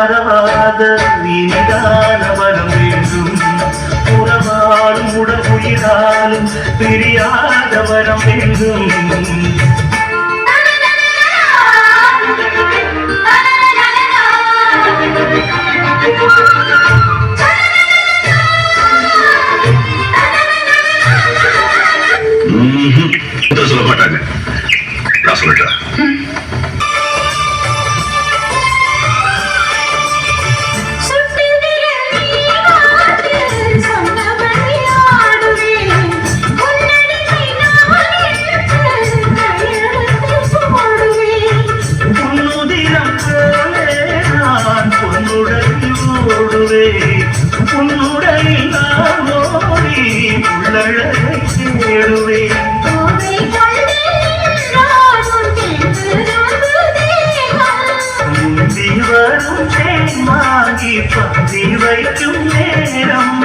மறவாத இனிதான வரம் வேண்டும். உறவாலும் உடல் உயிராலும் பிரியாத வரம் வேண்டும். சொல்ல மாட்டாங்க, நான் சொல்லிட்டேன். உன்னுடலில் நான் ஓடி உள்ளழகை தேடுவேன். முந்தி வரும் தேன்மாகி பந்தி வைக்கும் நேரம்.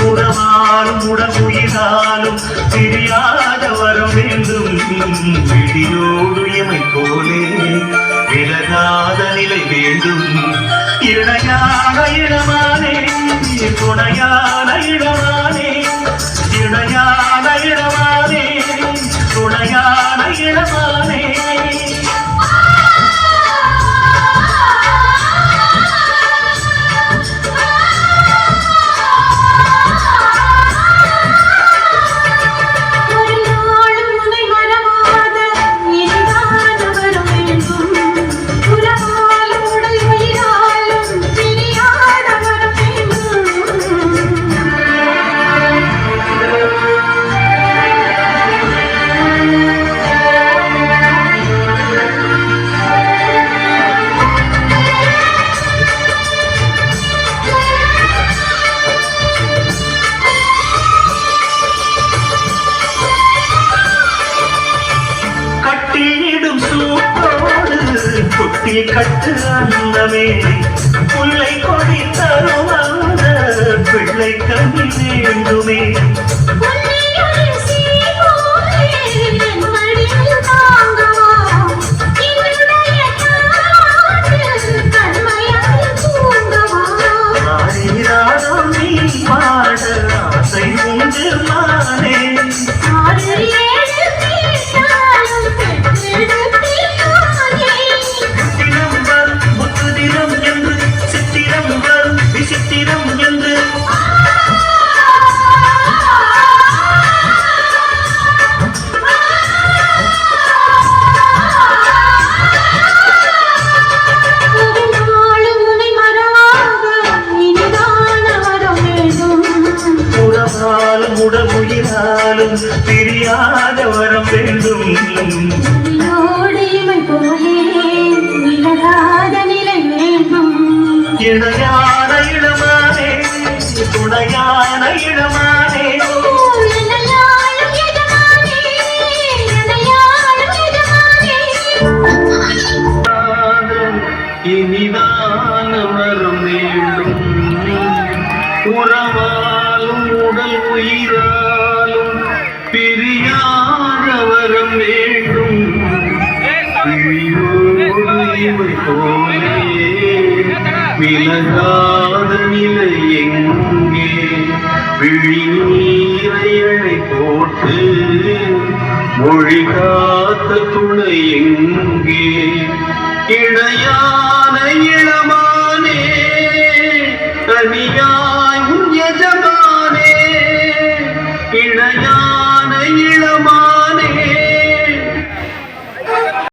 உறவாலும் உடல் உயிராலும் பிரியாத வரம் வேண்டும். விடியோடு எமை போலே விலகாத நிலை வேண்டும். இணையான இடமானே துணையான இடமானே, இணையான இடமானே துணையான இடமானே. குட்டி கட்டு அந்தமே புல்லை கொடி தரும் அந்த பிள்ளை கனி வேண்டுமே. நீ பாட ஆசை உண்டு மானே. உடல் உயிராலும் பிரியாத வரம் வேண்டும். இணையான இடமானே துணையான இடமானே. இனிதான வரம் வேண்டும். உறவாலும் உடல் உயிராலும் பிரியாத வரம் வேண்டும். இவை போலே விலகாத நிலை எங்கே? விழிநீரை போட்டு மொழி காத்த துணை எங்கே? இணையான இளமானே தனியாய் உன் எஜமானே, இணையான இளமானே.